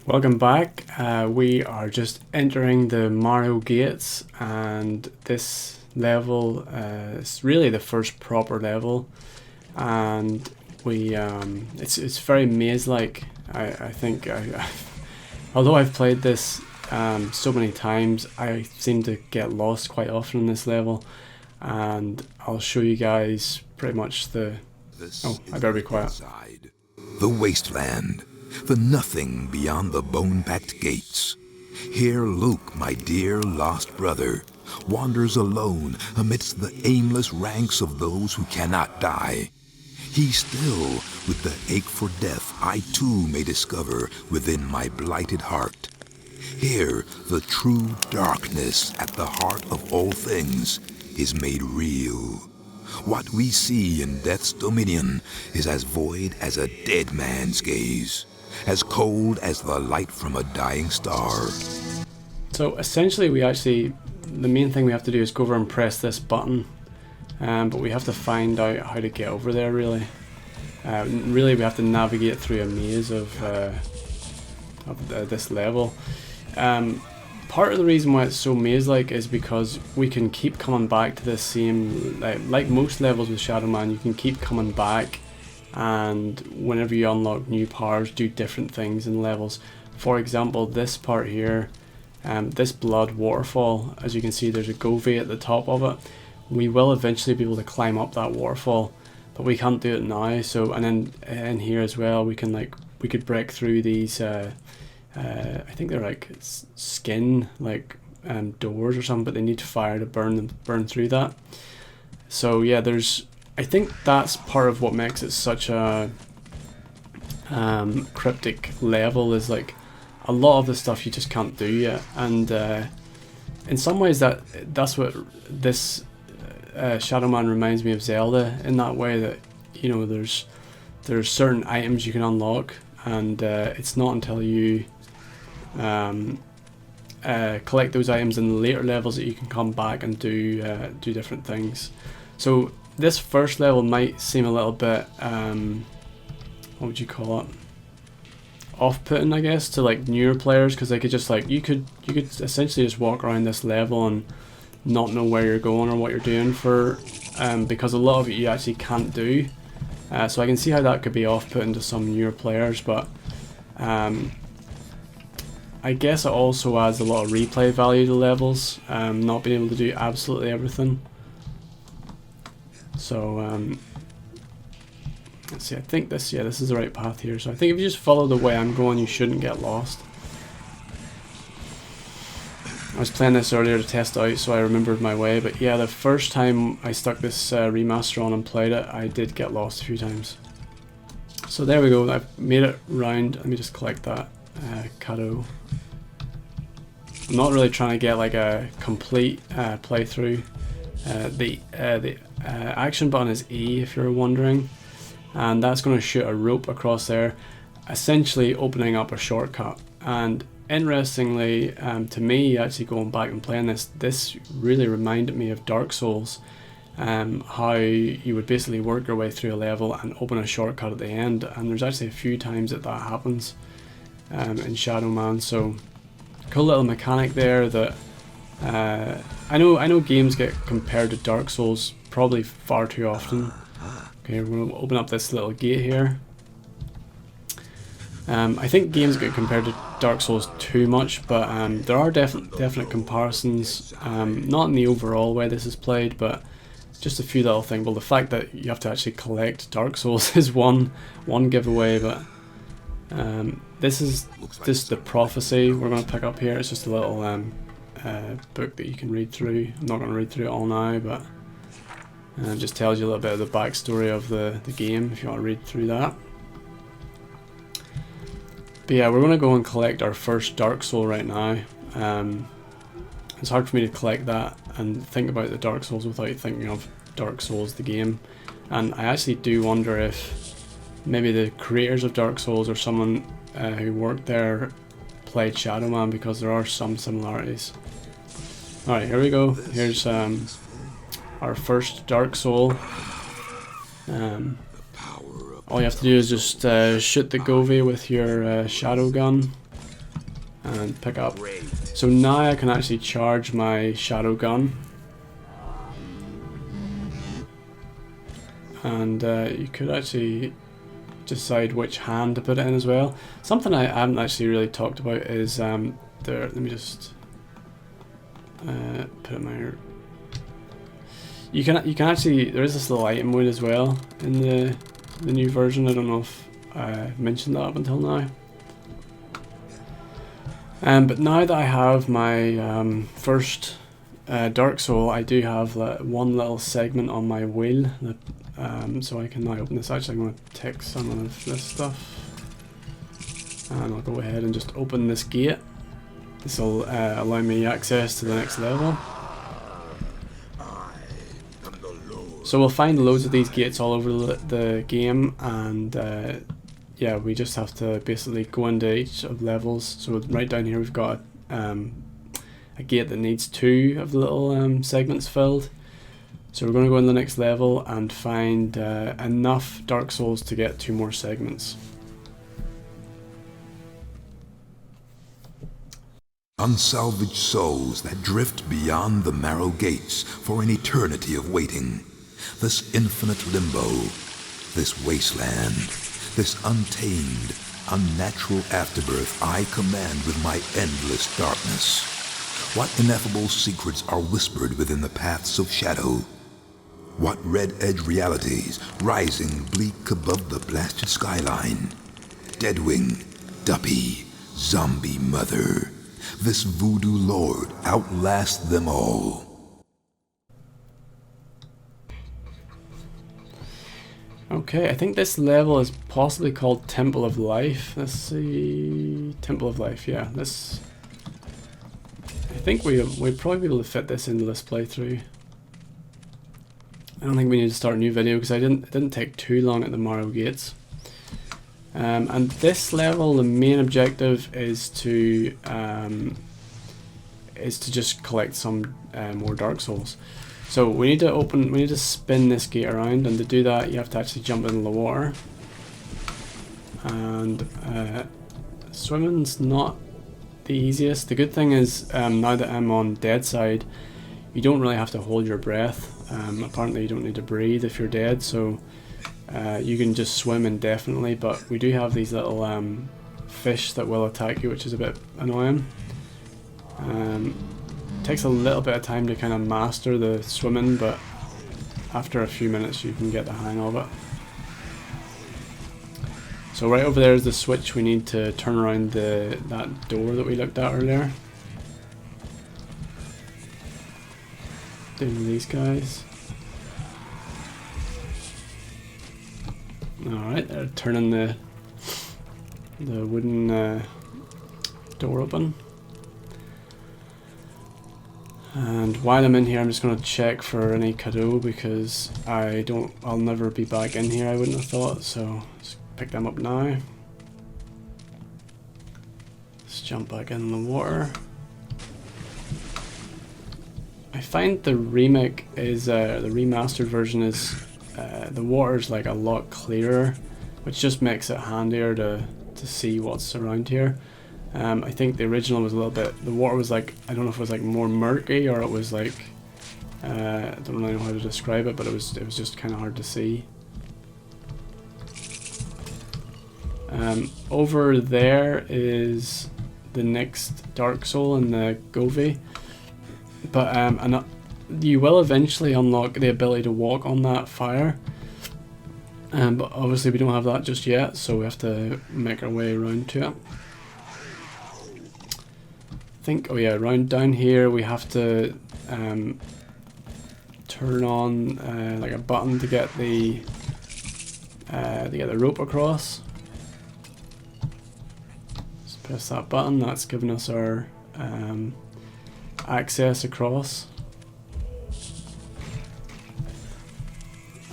Welcome back. We are just entering the Marrow gates, and this level is really the first proper level, and we it's very maze-like. I think although I've played this so many times, I seem to get lost quite often in this level, and I'll show you guys pretty much the. Oh, I better be quiet. The wasteland. The nothing beyond the bone-packed gates. Here Luke, my dear lost brother, wanders alone amidst the aimless ranks of those who cannot die. He still, with the ache for death I too may discover within my blighted heart. Here, the true darkness at the heart of all things is made real. What we see in Death's dominion is as void as a dead man's gaze. As cold as the light from a dying star. So essentially the main thing we have to do is go over and press this button, but we have to find out how to get over there really. Really we have to navigate through a maze of this level. Part of the reason why it's so maze-like is because we can keep coming back to the same, like most levels with Shadow Man, you can keep coming back, and whenever you unlock new powers, do different things in levels. For example, this part here, this blood waterfall, as you can see there's a Govey at the top of it. We will eventually be able to climb up that waterfall, but we can't do it now. So, and then in here as well, we could break through these I think they're like skin doors or something, but they need fire to burn through that. So yeah, I think that's part of what makes it such a cryptic level, is like a lot of the stuff you just can't do yet, and in some ways that's what this Shadow Man reminds me of Zelda, in that way that, you know, there's certain items you can unlock, and it's not until you collect those items in the later levels that you can come back and do different things. So this first level might seem a little bit, what would you call it, off-putting, I guess, to like newer players, because they could just like, you could essentially just walk around this level and not know where you're going or what you're doing for, because a lot of it you actually can't do. So I can see how that could be off-putting to some newer players, but I guess it also adds a lot of replay value to levels, not being able to do absolutely everything. So let's see, I think this is the right path here. So I think if you just follow the way I'm going, you shouldn't get lost. I was playing this earlier to test out, so I remembered my way, but yeah, the first time I stuck this remaster on and played it, I did get lost a few times. So there we go, I've made it round. Let me just collect that Shadow. I'm not really trying to get like a complete playthrough. The action button is E, if you're wondering, and that's going to shoot a rope across there, essentially opening up a shortcut. And interestingly, to me, actually going back and playing this really reminded me of Dark Souls, how you would basically work your way through a level and open a shortcut at the end, and there's actually a few times that happens in Shadow Man. So cool little mechanic there that I know games get compared to Dark Souls probably far too often. Okay, we're going to open up this little gate here. I think games get compared to Dark Souls too much, but there are definite comparisons, not in the overall way this is played, but just a few little things. Well, the fact that you have to actually collect Dark Souls is one giveaway, but this is just the prophecy we're going to pick up here. It's just a little book that you can read through. I'm not going to read through it all now, but it just tells you a little bit of the backstory of the game if you want to read through that. But yeah, we're going to go and collect our first Dark Soul right now. It's hard for me to collect that and think about the Dark Souls without thinking of Dark Souls the game, and I actually do wonder if maybe the creators of Dark Souls or someone who worked there played Shadow Man, because there are some similarities. Alright, here we go. Here's our first Dark Soul. All you have to do is just shoot the Govey with your shadow gun, and pick up. So now I can actually charge my shadow gun. And you could actually decide which hand to put it in as well. Something I haven't actually really talked about is let me just put it in my... You can actually, there is this little item mode as well in the new version. I don't know if I mentioned that up until now. But now that I have my first Dark Soul, I do have one little segment on my wheel that, so I can now open this. Actually, I'm going to take some of this stuff and I'll go ahead and just open this gate. This will allow me access to the next level. So we'll find loads of these gates all over the game, and yeah, we just have to basically go into each of the levels. So right down here we've got a gate that needs 2 of the little segments filled. So we're going to go in the next level and find enough Dark Souls to get 2 more segments. Unsalvaged souls that drift beyond the Marrow gates for an eternity of waiting. This infinite limbo, this wasteland, this untamed, unnatural afterbirth I command with my endless darkness. What ineffable secrets are whispered within the paths of shadow? What red-edge realities rising bleak above the blasted skyline? Deadwing, Duppy, Zombie Mother. This voodoo lord outlasts them all. Okay, I think this level is possibly called Temple of Life. Let's see, Temple of Life. Yeah, this. I think we'd probably be able to fit this into this playthrough. I don't think we need to start a new video because it didn't take too long at the Marrow gates. And this level, the main objective is to just collect some more Dark Souls. So we need to spin this gate around, and to do that you have to actually jump into the water. And swimming's not the easiest. The good thing is now that I'm on dead side, you don't really have to hold your breath. Apparently you don't need to breathe if you're dead, so you can just swim indefinitely, but we do have these little fish that will attack you, which is a bit annoying. Takes a little bit of time to kind of master the swimming, but after a few minutes you can get the hang of it. So right over there is the switch. We need to turn around that door that we looked at earlier. Doing these guys. Alright, they're turning the wooden door open. And while I'm in here, I'm just going to check for any cadeau because I'll never be back in here, I wouldn't have thought, so just pick them up now. Let's jump back in the water. I find the remake is, the remastered version is, the water's like a lot clearer, which just makes it handier to see what's around here. I think the original was a little bit, the water was like, I don't know if it was like more murky or it was like, I don't really know how to describe it, but it was just kind of hard to see. Over there is the next Dark Soul in the Govi, but you will eventually unlock the ability to walk on that fire, but obviously we don't have that just yet, so we have to make our way around to it. Oh yeah, around down here we have to turn on like a button to get the rope across. Just press that button. That's giving us our access across.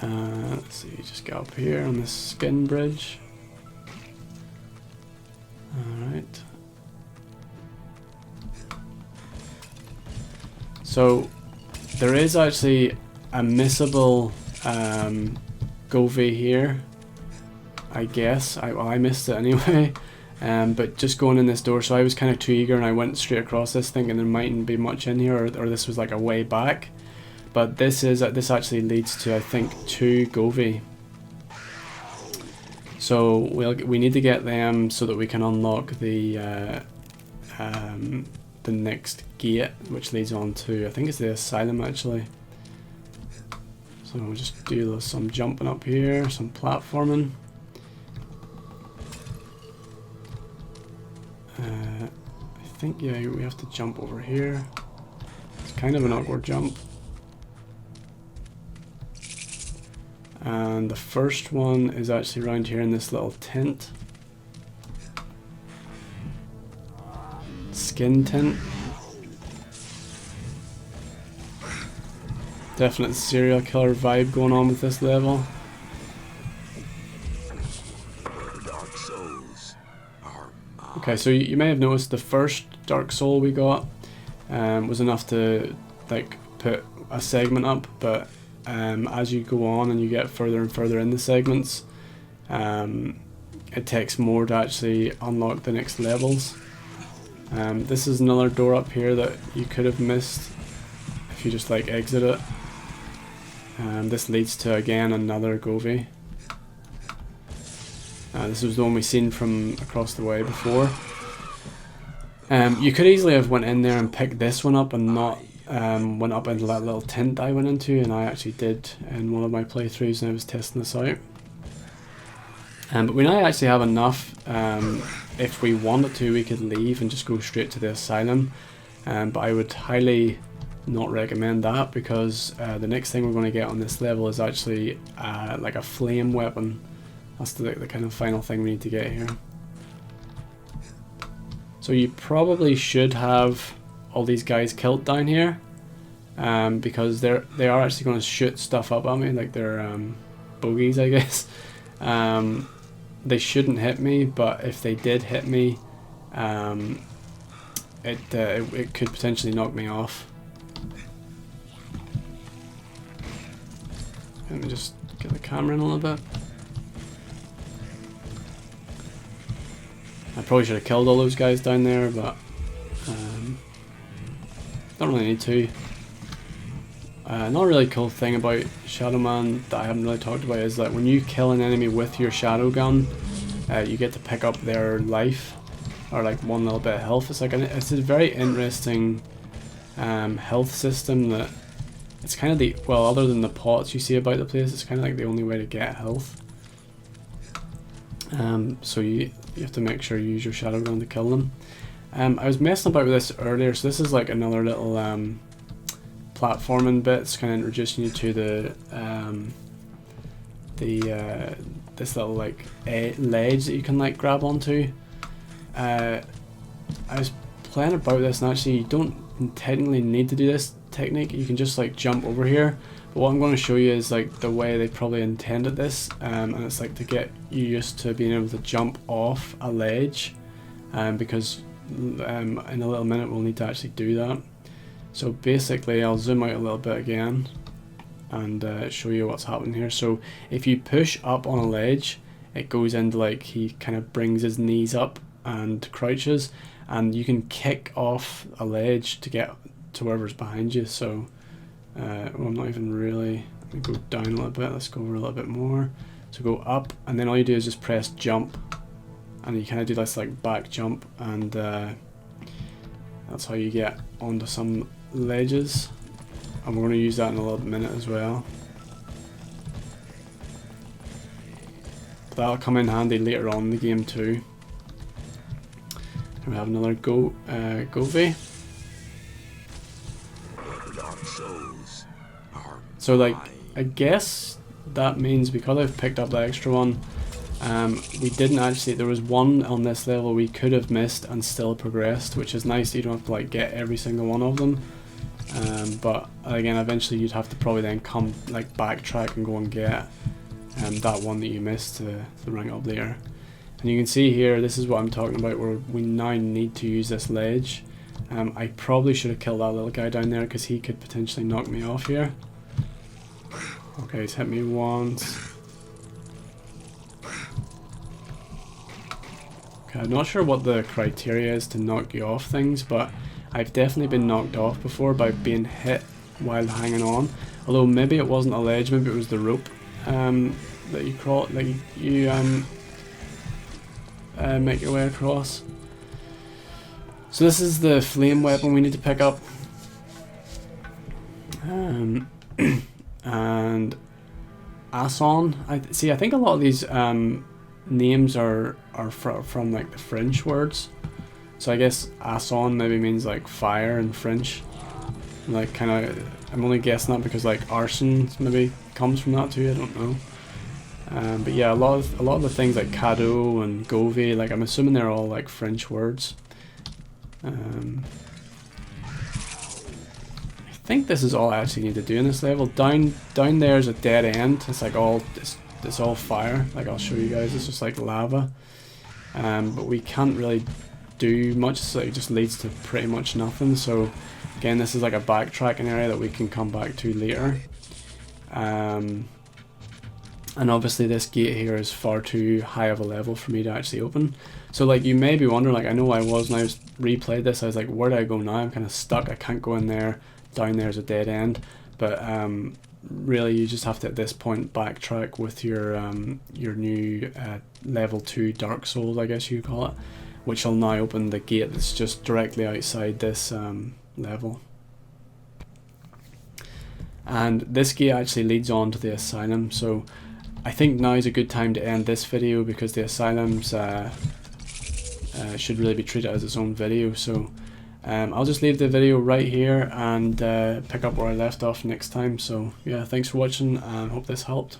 Let's see, just get up here on this skin bridge. Alright. So there is actually a missable Govi here, I guess. I missed it anyway. But just going in this door, so I was kind of too eager and I went straight across this thinking there mightn't be much in here, or this was like a way back. But this actually leads to, I think, 2 Govi. So we need to get them so that we can unlock the next gate, which leads on to, I think it's the asylum actually. So we'll just do some jumping up here, some platforming. I think, yeah, we have to jump over here. It's kind of an awkward jump. And the first one is actually around here in this little tent. Skin tent. Definite serial killer vibe going on with this level. Okay, so you may have noticed the first Dark Soul we got was enough to like put a segment up, but as you go on and you get further and further in the segments, it takes more to actually unlock the next levels. This is another door up here that you could have missed if you just like exit it. This leads to, again, another Govi. This was the one we seen from across the way before. You could easily have went in there and picked this one up and not went up into that little tent I went into, and I actually did in one of my playthroughs when I was testing this out. But we now actually have enough. If we wanted to, we could leave and just go straight to the asylum. But I would highly not recommend that, because the next thing we're going to get on this level is actually like a flame weapon. That's the kind of final thing we need to get here. So you probably should have all these guys killed down here, because they are actually going to shoot stuff up at me, like they're bogeys, I guess. They shouldn't hit me, but if they did hit me, it could potentially knock me off. Let me just get the camera in a little bit. I probably should have killed all those guys down there, but don't really need to. Another really cool thing about Shadow Man that I haven't really talked about is that when you kill an enemy with your shadow gun, you get to pick up their life, or like one little bit of health. It's a very interesting health system that it's kind of well, other than the pots you see about the place, it's kind of like the only way to get health. So you have to make sure you use your shadow gun to kill them. I was messing about with this earlier, so this is like another little platforming bit. It's kind of introducing you to this little like ledge that you can like grab onto. I was playing about this, and actually you don't technically need to do this technique. You can just like jump over here. But what I'm going to show you is like the way they probably intended this, and it's like to get you used to being able to jump off a ledge, because in a little minute we'll need to actually do that. So basically, I'll zoom out a little bit again and show you what's happening here. So if you push up on a ledge, it goes into like, he kind of brings his knees up and crouches, and you can kick off a ledge to get to wherever's behind you. So well, I'm not even really, let me go down a little bit, let's go over a little bit more. So go up, and then all you do is just press jump, and you kind of do this like back jump, and that's how you get onto some ledges, and we're going to use that in a little minute as well. That'll come in handy later on in the game too. And we have another Govi. So like, I guess that means because I've picked up the extra one, we didn't actually, there was one on this level we could have missed and still progressed, which is nice. You don't have to like get every single one of them, but again, eventually you'd have to probably then come like backtrack and go and get that one that you missed to rank up later. And you can see here, this is what I'm talking about, where we now need to use this ledge. I probably should have killed that little guy down there, because he could potentially knock me off here. Okay, he's hit me once. Okay, I'm not sure what the criteria is to knock you off things, but I've definitely been knocked off before by being hit while hanging on. Although maybe it wasn't a ledge, maybe it was the rope that you crawl, like you make your way across. So this is the flame weapon we need to pick up. And Ason. I think a lot of these names are from like the French words. So I guess Ason maybe means like fire in French. Like kind of, I'm only guessing that because like arson maybe comes from that too. I don't know. But yeah, a lot of the things like cadeau and gove, like I'm assuming they're all like French words. I think this is all I actually need to do in this level. Down there is a dead end. It's like it's all fire. Like I'll show you guys. It's just like lava. But we can't really do much, so it just leads to pretty much nothing. So again, this is like a backtracking area that we can come back to later. And obviously this gate here is far too high of a level for me to actually open. So like you may be wondering, like I know I was when I was replayed this, I was like, where do I go now? I'm kind of stuck. I can't go in there. Down there is a dead end. But really you just have to at this point backtrack with your new level 2 Dark Souls, I guess you call it, which will now open the gate that's just directly outside this level. And this gate actually leads on to the asylum, so I think now is a good time to end this video because the asylums should really be treated as its own video. So I'll just leave the video right here and pick up where I left off next time. So yeah, thanks for watching and hope this helped.